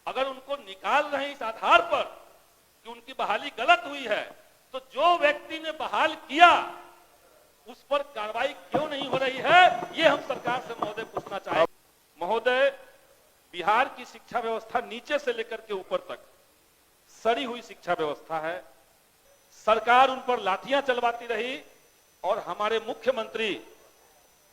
अगर उनको निकाल रहे हैं इस आधार पर कि उनकी बहाली गलत हुई है, तो जो व्यक्ति ने बहाल किया उस पर कार्रवाई क्यों नहीं हो रही है, ये हम सरकार से महोदय पूछना चाहेंगे। महोदय, बिहार की शिक्षा व्यवस्था नीचे से लेकर के ऊपर तक सड़ी हुई शिक्षा व्यवस्था है। सरकार उन पर लाठियां चलवाती रही और हमारे मुख्यमंत्री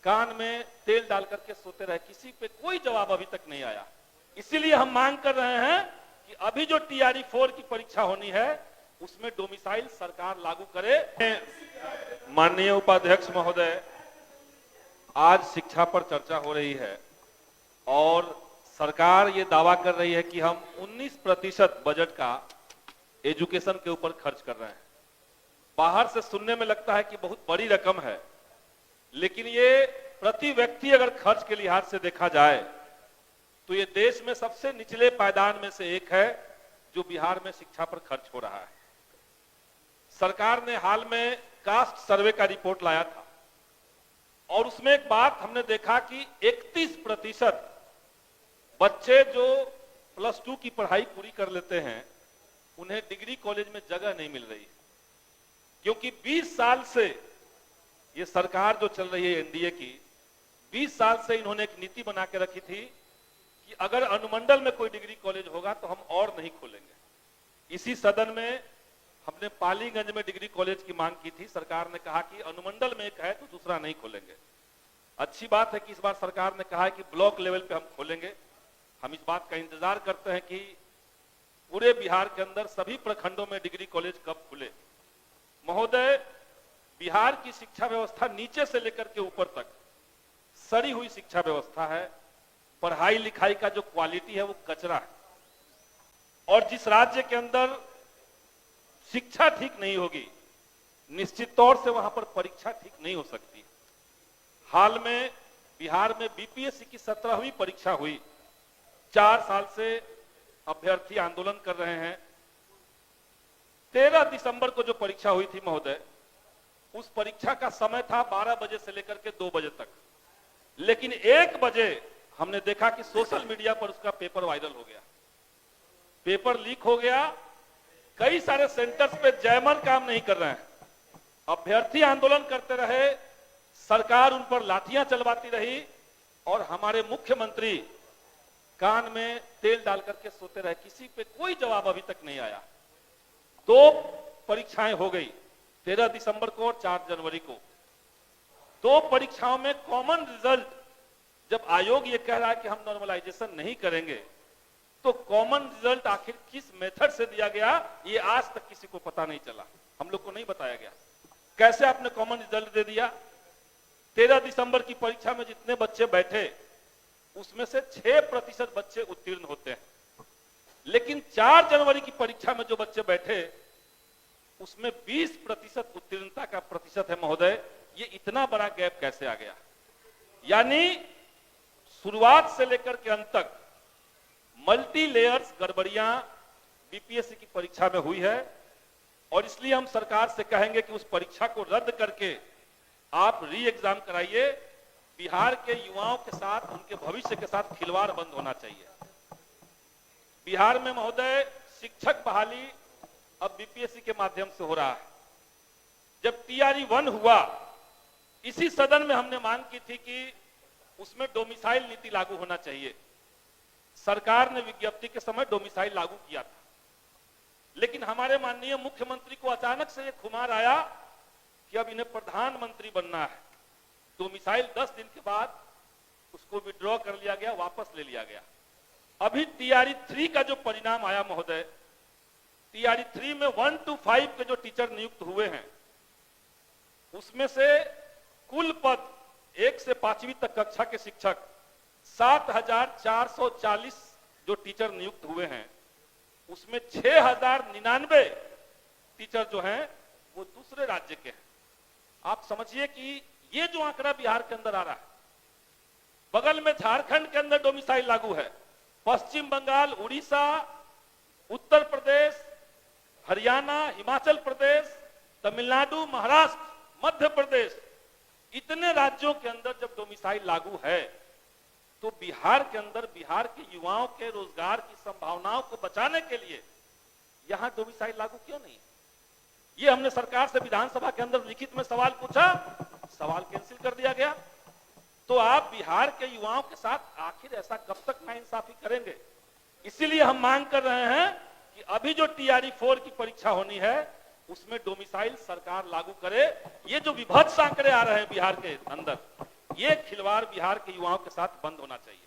कान में तेल डाल करके सोते रहे, किसी पे कोई जवाब अभी तक नहीं आया। इसीलिए हम मांग कर रहे हैं कि अभी जो TRE 4 की परीक्षा होनी है उसमें डोमिसाइल सरकार लागू करे। माननीय उपाध्यक्ष महोदय, आज शिक्षा पर चर्चा हो रही है और सरकार ये दावा कर रही है कि हम 19% बजट का एजुकेशन के ऊपर खर्च कर रहे हैं। बाहर से सुनने में लगता है कि बहुत बड़ी रकम है, लेकिन ये प्रति व्यक्ति अगर खर्च के लिहाज से देखा जाए तो ये देश में सबसे निचले पायदान में से एक है जो बिहार में शिक्षा पर खर्च हो रहा है। सरकार ने हाल में कास्ट सर्वे का रिपोर्ट लाया था और उसमें एक बात हमने देखा कि 31% बच्चे जो +2 की पढ़ाई पूरी कर लेते हैं उन्हें डिग्री कॉलेज में जगह नहीं मिल रही, क्योंकि 20 साल से ये सरकार जो चल रही है एनडीए की, 20 साल से इन्होंने एक नीति बना के रखी थी कि अगर अनुमंडल में कोई डिग्री कॉलेज होगा तो हम और नहीं खोलेंगे। इसी सदन में हमने पालीगंज में डिग्री कॉलेज की मांग की थी, सरकार ने कहा कि अनुमंडल में एक है तो दूसरा नहीं खोलेंगे। अच्छी बात है कि इस बार सरकार ने कहा है कि ब्लॉक लेवल पे हम खोलेंगे। हम इस बात का इंतजार करते हैं कि पूरे बिहार के अंदर सभी प्रखंडों में डिग्री कॉलेज कब खुले। महोदय, बिहार की शिक्षा व्यवस्था नीचे से लेकर के ऊपर तक सड़ी हुई शिक्षा व्यवस्था है। पढ़ाई लिखाई का जो क्वालिटी है वो कचरा है, और जिस राज्य के अंदर शिक्षा ठीक नहीं होगी निश्चित तौर से वहां पर परीक्षा ठीक नहीं हो सकती। हाल में बिहार में बीपीएससी की 17वीं परीक्षा हुई। 4 साल से अभ्यर्थी आंदोलन कर रहे हैं। 13 दिसंबर को जो परीक्षा हुई थी महोदय, उस परीक्षा का समय था 12 बजे से लेकर के 2 बजे तक, लेकिन 1 बजे हमने देखा कि सोशल मीडिया पर उसका पेपर वायरल हो गया, पेपर लीक हो गया। कई सारे सेंटर्स पे जैमर काम नहीं कर रहे हैं, अभ्यर्थी आंदोलन करते रहे, सरकार उन पर लाठियां चलवाती रही और हमारे मुख्यमंत्री कान में तेल डाल करके सोते रहे, किसी पे कोई जवाब अभी तक नहीं आया। 2 परीक्षाएं हो गई, 13 दिसंबर को और 4 जनवरी को। 2 परीक्षाओं में कॉमन रिजल्ट, जब आयोग ये कह रहा है कि हम नॉर्मलाइजेशन नहीं करेंगे, तो कॉमन रिजल्ट आखिर किस मेथड से दिया गया ये आज तक किसी को पता नहीं चला, हम लोग को नहीं बताया गया। कैसे आपने कॉमन रिजल्ट दे दिया? 13 दिसंबर की परीक्षा में जितने बच्चे बैठे उसमें से 6% बच्चे उत्तीर्ण होते हैं, लेकिन 4 जनवरी की परीक्षा में जो बच्चे बैठे उसमें 20% उत्तीर्णता का प्रतिशत है। महोदय, ये इतना बड़ा गैप कैसे आ गया? यानी शुरुआत से लेकर के अंत तक मल्टी लेयर्स गड़बड़ियां बीपीएससी की परीक्षा में हुई है, और इसलिए हम सरकार से कहेंगे कि उस परीक्षा को रद्द करके आप री एग्जाम कराइए। बिहार के युवाओं के साथ, उनके भविष्य के साथ खिलवाड़ बंद होना चाहिए। बिहार में महोदय शिक्षक बहाली अब बीपीएससी के माध्यम से हो रहा है। जब TRE 1 हुआ, इसी सदन में हमने मांग की थी कि उसमें डोमिसाइल नीति लागू होना चाहिए। सरकार ने विज्ञप्ति के समय डोमिसाइल लागू किया था, लेकिन हमारे माननीय मुख्यमंत्री को अचानक से यह खुमार आया कि अब इन्हें प्रधानमंत्री बनना है। डोमिसाइल 10 दिन के बाद उसको विड्रॉ कर लिया गया, वापस ले लिया गया। अभी TRE 3 का जो परिणाम आया महोदय, TRE 3 में 1 to 5 के जो टीचर नियुक्त हुए हैं उसमें से कुल पद 1 से 5वीं तक कक्षा के शिक्षक 7,440 जो टीचर नियुक्त हुए हैं, उसमें 6,099 टीचर जो हैं वो दूसरे राज्य के हैं। आप समझिए कि ये जो आंकड़ा बिहार के अंदर आ रहा है, बगल में झारखंड के अंदर डोमिसाइल लागू है, पश्चिम बंगाल, उड़ीसा, उत्तर प्रदेश, हरियाणा, हिमाचल प्रदेश, तमिलनाडु, महाराष्ट्र, मध्य प्रदेश, इतने राज्यों के अंदर जब डोमिसाइल लागू है तो बिहार के अंदर बिहार के युवाओं के रोजगार की संभावनाओं बढ़ाने के लिए यहां डोमिसाइल लागू क्यों नहीं? ये हमने सरकार से विधानसभा के अंदर लिखित में सवाल पूछा, सवाल कैंसिल कर दिया गया। तो आप बिहार के युवाओं के साथ आखिर ऐसा कब तक नाइंसाफी करेंगे? इसीलिए हम मांग कर रहे हैं कि अभी जो टीआरई 4 की परीक्षा होनी है उसमें डोमिसाइल सरकार लागू करे। ये जो विभत्स आंकड़े आ रहे हैं बिहार के अंदर, ये खिलवाड़ बिहार के युवाओं के साथ बंद होना चाहिए।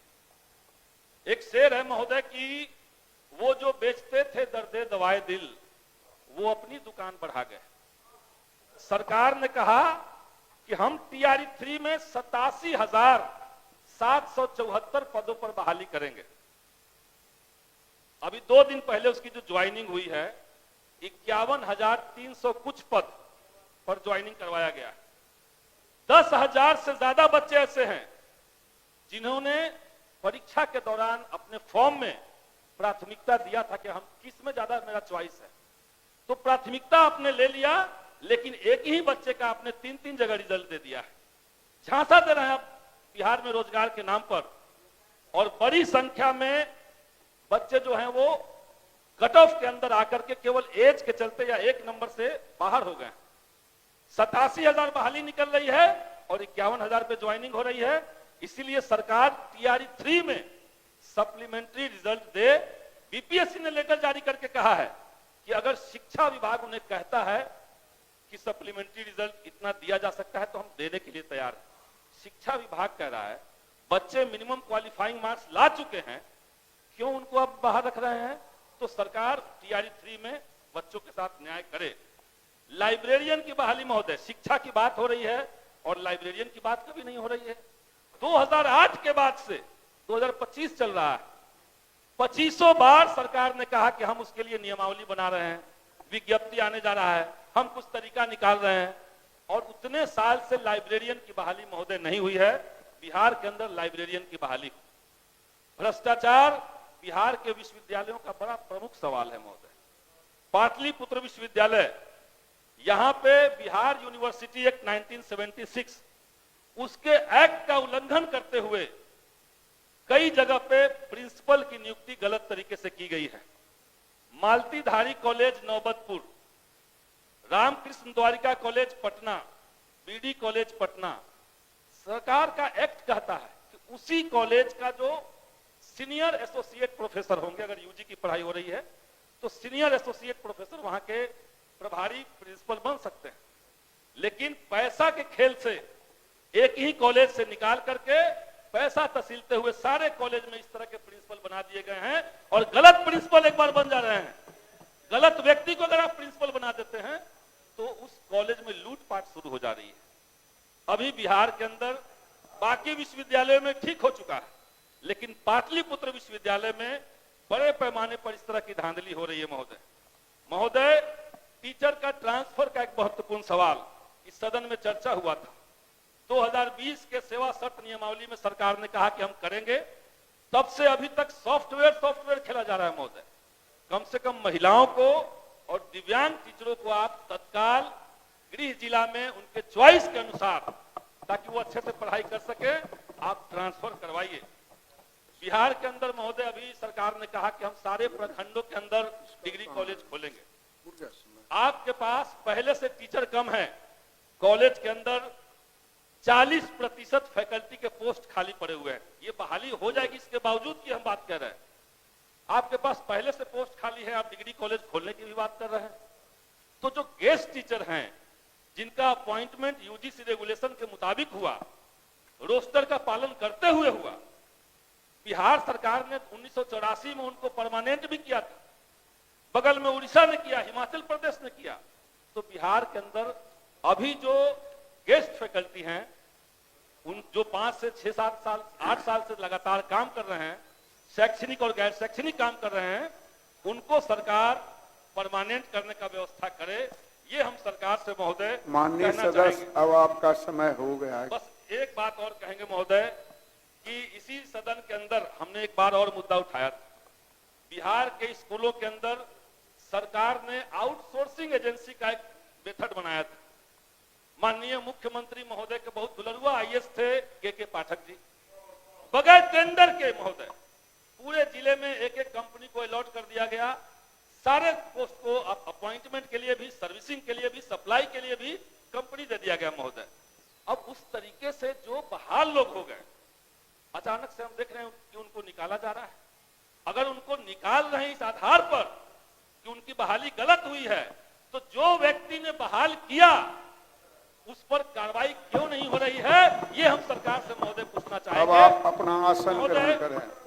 एक शेर है महोदय कि वो जो बेचते थे दर्दे दवाए दिल, वो अपनी दुकान बढ़ा गए। सरकार ने कहा कि हम टीआरई 3 में 87,774 पदों पर बहाली करेंगे। अभी 2 दिन पहले उसकी जो ज्वाइनिंग हुई है 51,300 कुछ पद पर ज्वाइनिंग करवाया गया। 10,000 से ज्यादा बच्चे ऐसे हैं जिन्होंने परीक्षा के दौरान अपने फॉर्म में प्राथमिकता दिया था कि हम किस में ज्यादा मेरा चॉइस है, तो प्राथमिकता आपने ले लिया, लेकिन एक ही बच्चे का आपने 3-3 जगह रिजल्ट दे दिया है। झांसा दे रहे हैं आप बिहार में रोजगार के नाम पर, और बड़ी संख्या में बच्चे जो हैं वो कट ऑफ के अंदर आकर के केवल एज के चलते या एक नंबर से बाहर हो गए। 87,000 बहाली निकल रही है और 51,000 पे ज्वाइनिंग हो रही है। इसीलिए सरकार टीआरई 3 में सप्लीमेंट्री रिजल्ट दे। बीपीएससी ने लेटर जारी करके कहा है कि अगर शिक्षा विभाग उन्हें कहता है कि सप्लीमेंट्री रिजल्ट इतना दिया जा सकता है तो हम देने के लिए तैयार हैं। शिक्षा विभाग कह रहा है बच्चे मिनिमम क्वालिफाइंग मार्क्स ला चुके हैं, क्यों उनको अब बाहर रख रहे हैं? तो सरकार टीआरई 3 में बच्चों के साथ न्याय करे। लाइब्रेरियन की बहाली महोदय, शिक्षा की बात हो रही है और लाइब्रेरियन की बात कभी नहीं हो रही है। 2008 के बाद से 2025 चल रहा है, 2500 बार सरकार ने कहा कि हम उसके लिए नियमावली बना रहे हैं, विज्ञप्ति आने जा रहा है, हम कुछ तरीका निकाल रहे हैं, और उतने साल से लाइब्रेरियन की बहाली महोदय नहीं हुई है। बिहार के अंदर लाइब्रेरियन की बहाली, भ्रष्टाचार बिहार के विश्वविद्यालयों का बड़ा प्रमुख सवाल है महोदय। पाटलिपुत्र विश्वविद्यालय, यहां पे बिहार यूनिवर्सिटी एक्ट 1976 उसके एक्ट का उल्लंघन करते हुए कई जगह पे प्रिंसिपल की नियुक्ति गलत तरीके से की गई है। Maltidhari college Naubatpur, Ramkrishna Dwarika college Patna, BD college Patna, सरकार का एक्ट कहता है कि उसी कॉलेज का जो सीनियर एसोसिएट प्रोफेसर होंगे, अगर यूजी की पढ़ाई हो रही है तो सीनियर एसोसिएट प्रोफेसर वहां के प्रभारी प्रिंसिपल बन सकते हैं। लेकिन पैसा के खेल से एक ही कॉलेज से निकाल करके पैसा तसीलते हुए सारे कॉलेज में इस तरह के प्रिंसिपल बना दिए गए हैं, और गलत प्रिंसिपल एक बार बन जा रहे हैं। गलत व्यक्ति को अगर आप प्रिंसिपल बना देते हैं तो उस कॉलेज में लूटपाट शुरू हो जा रही है। अभी बिहार के अंदर बाकी विश्वविद्यालयों में ठीक हो चुका है, लेकिन पाटलिपुत्र विश्वविद्यालय में बड़े पैमाने पर इस तरह की धांधली हो रही है महोदय। टीचर का ट्रांसफर का एक महत्वपूर्ण सवाल इस सदन में चर्चा हुआ था। 2020 के सेवा शर्त नियमावली में सरकार ने कहा कि हम करेंगे, तब से अभी तक सॉफ्टवेयर खेला जा रहा है महोदय। कम से कम महिलाओं को और दिव्यांग टीचरों को आप तत्काल गृह जिला में उनके चॉइस के अनुसार, ताकि वो अच्छे से पढ़ाई कर सके, आप ट्रांसफर करवाइए। बिहार के अंदर महोदय अभी सरकार ने कहा कि हम सारे प्रखंडों के अंदर डिग्री कॉलेज खोलेंगे। आपके पास पहले से टीचर कम है, कॉलेज के अंदर 40% फैकल्टी के पोस्ट खाली पड़े हुए हैं। ये बहाली हो जाएगी, इसके बावजूद की हम बात कर रहे हैं। आपके पास पहले से पोस्ट खाली है, आप डिग्री कॉलेज खोलने की भी बात कर रहे हैं। तो जो गेस्ट टीचर हैं जिनका अपॉइंटमेंट यूजीसी रेगुलेशन के मुताबिक हुआ, रोस्टर का पालन करते हुए हुआ, बिहार सरकार ने 1984 में उनको परमानेंट भी किया था, बगल में उड़ीसा ने किया, हिमाचल प्रदेश ने किया। तो बिहार के अंदर अभी जो गेस्ट फैकल्टी हैं, उन जो 5 से 6-7 साल 8 साल से लगातार काम कर रहे हैं, शैक्षणिक और गैर शैक्षणिक काम कर रहे हैं, उनको सरकार परमानेंट करने का व्यवस्था करे। ये हम सरकार से महोदय माननीय सदस्य, अब आपका समय हो गया है। बस एक बात और कहेंगे महोदय कि इसी सदन के अंदर हमने एक बार और मुद्दा उठाया था। बिहार के स्कूलों के अंदर सरकार ने आउटसोर्सिंग एजेंसी का एक मेथड बनाया था। माननीय मुख्यमंत्री महोदय के बहुत दुलरुआ आईएएस थे के पाठक जी, बगैर टेंडर के महोदय पूरे जिले में एक एक कंपनी को अलॉट कर दिया गया, सारे पोस्ट को अपॉइंटमेंट के लिए भी, सर्विसिंग के लिए भी, सप्लाई के लिए भी कंपनी दे दिया गया महोदय। अब उस तरीके से जो बहाल लोग हो गए, अचानक से हम देख रहे हैं कि उनको निकाला जा रहा है। अगर उनको निकाल रहे हैं इस आधार पर कि उनकी बहाली गलत हुई है, तो जो व्यक्ति ने बहाल किया उस पर कार्रवाई क्यों नहीं हो रही है, ये हम सरकार से महोदय पूछना अब चाहेंगे। आप अपना आसन ग्रहण करें।